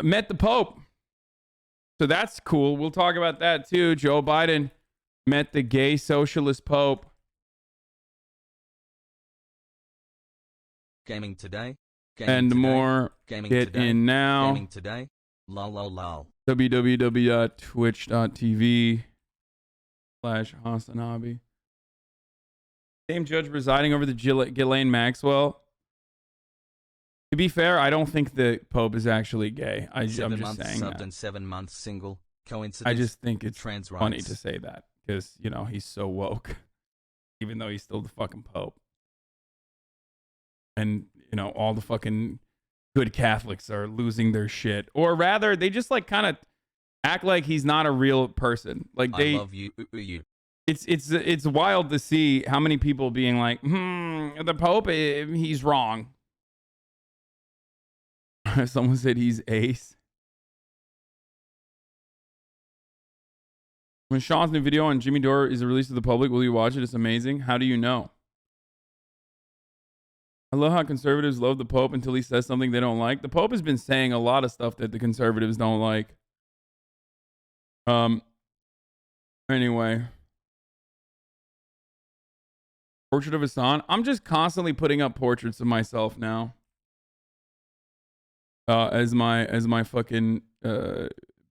met the Pope. So that's cool. We'll talk about that too. Joe Biden met the gay socialist Pope. Gaming today. And today. more. Gaming Get today. in now. Gaming today. Lol. www.twitch.tv/HasanAbi. Same judge presiding over the Ghislaine Maxwell. To be fair, I don't think the Pope is actually gay. I'm just saying subbed that. and 7 months single. Coincidence. I just think it's trans funny rights. to say that because, you know, he's so woke, even though he's still the fucking Pope. And, you know, all the fucking good Catholics are losing their shit. Or rather, they just like kind of act like he's not a real person. Like they I love you. It's wild to see how many people being like, the Pope, he's wrong. Someone said he's ace. When Sean's new video on Jimmy Dore is released to the public, will you watch it? It's amazing. How do you know? I love how conservatives love the Pope until he says something they don't like. The Pope has been saying a lot of stuff that the conservatives don't like. Anyway. Portrait of Hassan. I'm just constantly putting up portraits of myself now. As my fucking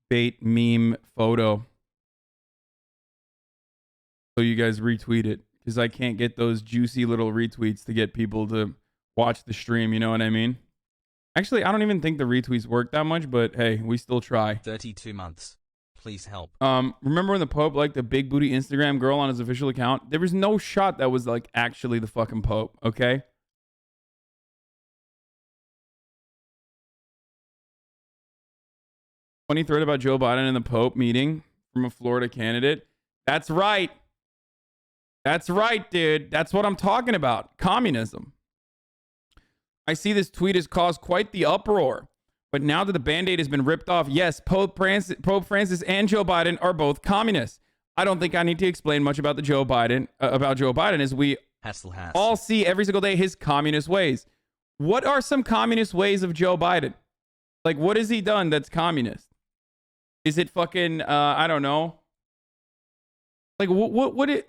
bait meme photo. So you guys retweet it. Because I can't get those juicy little retweets to get people to watch the stream, you know what I mean? Actually, I don't even think the retweets work that much, but hey, we still try. 32 months. Please help. Remember when the Pope liked the big booty Instagram girl on his official account? There was no shot that was like actually the fucking Pope, okay? Funny thread about Joe Biden and the Pope meeting from a Florida candidate. That's right. That's right, dude. That's what I'm talking about. Communism. I see this tweet has caused quite the uproar. But now that the Band-Aid has been ripped off, yes, Pope Francis and Joe Biden are both communists. I don't think I need to explain much about Joe Biden, as we all see every single day his communist ways. What are some communist ways of Joe Biden? Like, what has he done that's communist? Is it fucking, I don't know. Like, what it...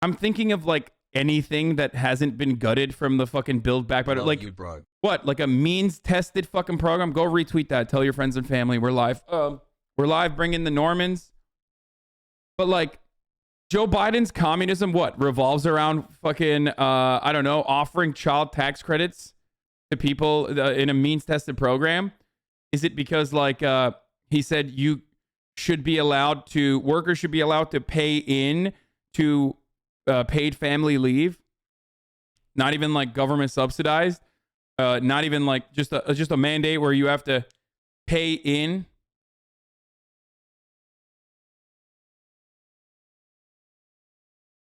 I'm thinking of, like, anything that hasn't been gutted from the fucking Build Back Better. Like, what? Like a means-tested fucking program? Go retweet that. Tell your friends and family we're live. We're live bringing the Normans. But, like, Joe Biden's communism, what? Revolves around fucking, I don't know, offering child tax credits to people in a means-tested program? Is it because, like, he said you should be allowed to, workers should be allowed to pay in to paid family leave? Not even, like, government subsidized? Not even, like, just a mandate where you have to pay in?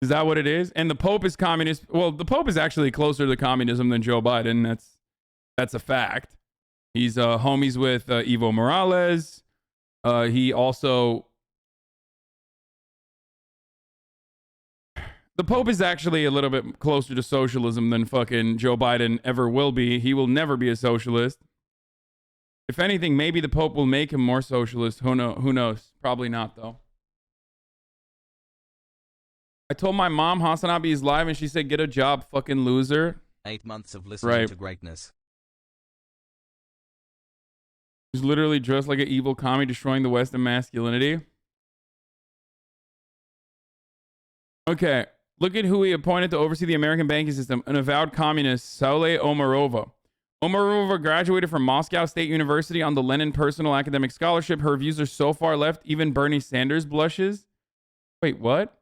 Is that what it is? And the Pope is communist. Well, the Pope is actually closer to communism than Joe Biden. That's a fact. He's homies with Evo Morales. He also... The Pope is actually a little bit closer to socialism than fucking Joe Biden ever will be. He will never be a socialist. If anything, maybe the Pope will make him more socialist. Who knows? Probably not, though. I told my mom HasanAbi is live and she said, get a job, fucking loser. 8 months of listening to greatness. He's literally dressed like an evil commie destroying the Western masculinity. Okay, look at who he appointed to oversee the American banking system. An avowed communist, Saule Omarova. Omarova graduated from Moscow State University on the Lenin Personal Academic Scholarship. Her views are so far left, even Bernie Sanders blushes. Wait, what?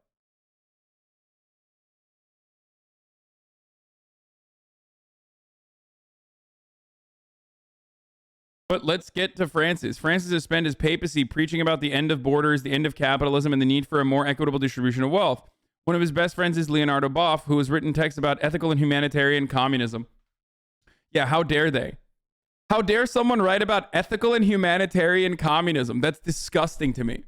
But let's get to Francis. Francis has spent his papacy preaching about the end of borders, the end of capitalism, and the need for a more equitable distribution of wealth. One of his best friends is Leonardo Boff, who has written texts about ethical and humanitarian communism. Yeah, how dare they? How dare someone write about ethical and humanitarian communism? That's disgusting to me.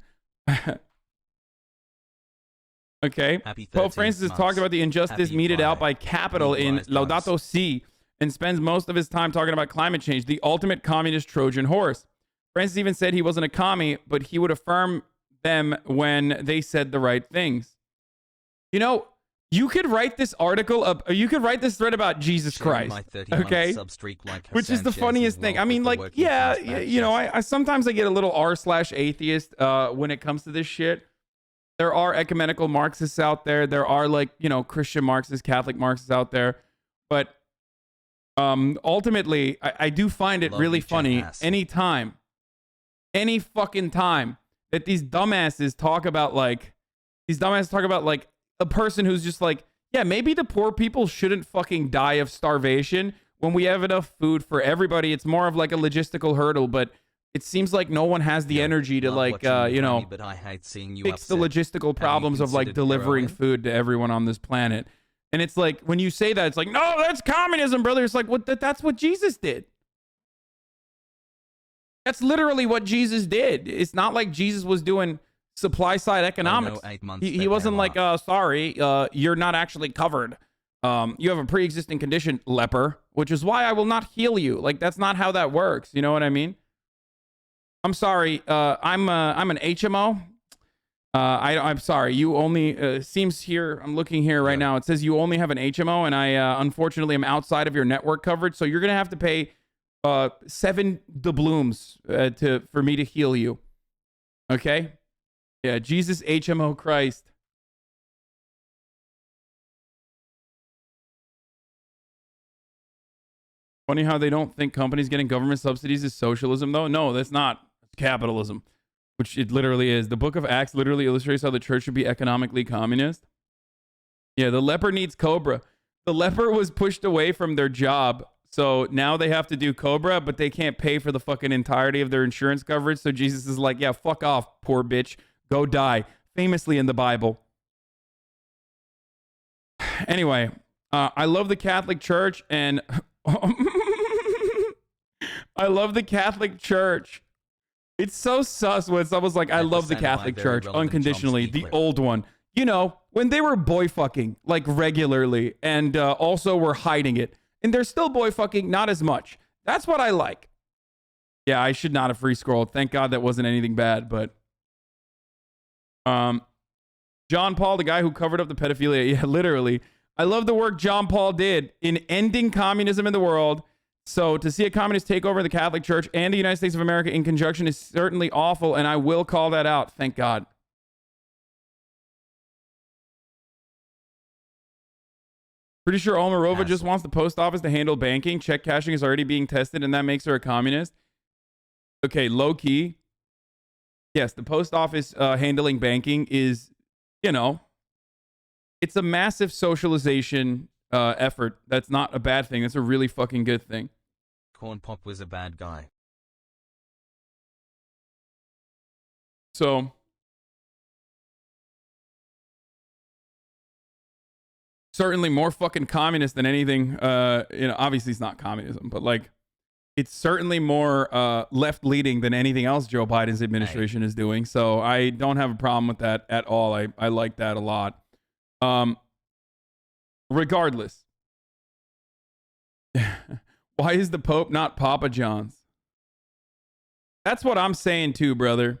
Okay. Pope Francis has talked about the injustice meted out by capital in Laudato Si, and spends most of his time talking about climate change, the ultimate communist Trojan horse. Francis even said he wasn't a commie, but he would affirm them when they said the right things. You know, you could write this article up, you could write this thread about Jesus Christ, okay? Which is the funniest thing. I mean, like, yeah, you know, I sometimes I get a little r/atheist when it comes to this shit. There are ecumenical Marxists out there. There are, like, you know, Christian Marxists, Catholic Marxists out there. But ultimately, I do find it really funny anytime, any fucking time that these dumbasses talk about, like, a person who's just like, yeah, maybe the poor people shouldn't fucking die of starvation when we have enough food for everybody. It's more of like a logistical hurdle, but it seems like no one has the energy to, like, you know, fix the logistical problems of, like, delivering food to everyone on this planet. And it's like, when you say that, it's like, no, that's communism, brother. It's like, what? That's what Jesus did. That's literally what Jesus did. It's not like Jesus was doing supply side economics. He wasn't like, sorry, you're not actually covered. You have a pre-existing condition, leper, which is why I will not heal you. Like, that's not how that works. You know what I mean? I'm sorry. I'm an HMO. I'm sorry. You only seems here. I'm looking here right now. It says you only have an HMO, and I unfortunately am outside of your network coverage. So you're gonna have to pay 7 doubloons for me to heal you. Okay. Yeah, Jesus HMO Christ. Funny how they don't think companies getting government subsidies is socialism, though. No, that's not. It's capitalism, which it literally is. The book of Acts literally illustrates how the church should be economically communist. Yeah, the leper needs Cobra. The leper was pushed away from their job, so now they have to do Cobra, but they can't pay for the fucking entirety of their insurance coverage. So Jesus is like, yeah, fuck off, poor bitch. Go die. Famously in the Bible. Anyway, I love the Catholic Church, and I love the Catholic Church. It's so sus when someone's like, I love the Catholic Church unconditionally, the old one. You know, when they were boy fucking, like, regularly, and also were hiding it. And they're still boy fucking, not as much. That's what I like. Yeah, I should not have free scrolled. Thank God that wasn't anything bad, but John Paul, the guy who covered up the pedophilia. Yeah, literally. I love the work John Paul did in ending communism in the world. So to see a communist take over the Catholic Church and the United States of America in conjunction is certainly awful, and I will call that out. Thank God. Pretty sure Almarova just wants the post office to handle banking. Check cashing is already being tested, and that makes her a communist. Okay, low key. Yes, the post office handling banking is, you know, it's a massive socialization effort. That's not a bad thing. That's a really fucking good thing. Corn Pop was a bad guy. So, certainly more fucking communist than anything. You know, obviously it's not communism, but, like, it's certainly more left-leaning than anything else Joe Biden's administration is doing. So I don't have a problem with that at all. I like that a lot. Regardless. Why is the Pope not Papa John's? That's what I'm saying too, brother.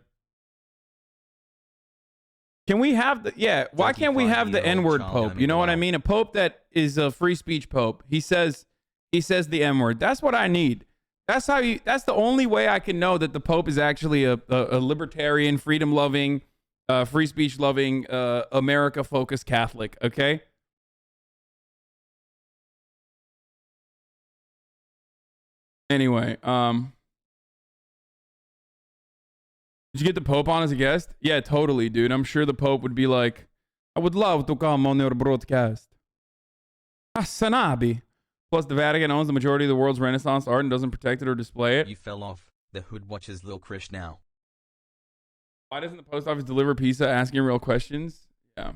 Can we have the... Yeah, why can't we have the N-word Pope? You know what I mean? A Pope that is a free speech Pope. He says the N-word. That's what I need. That's the only way I can know that the Pope is actually a libertarian, freedom-loving, free speech-loving, America-focused Catholic, okay? Anyway, did you get the Pope on as a guest? Yeah, totally, dude. I'm sure the Pope would be like, I would love to come on your broadcast. HasanAbi. Plus, the Vatican owns the majority of the world's Renaissance art and doesn't protect it or display it. You fell off. The hood watches Lil Krish now. Why doesn't the post office deliver pizza asking real questions? Yeah.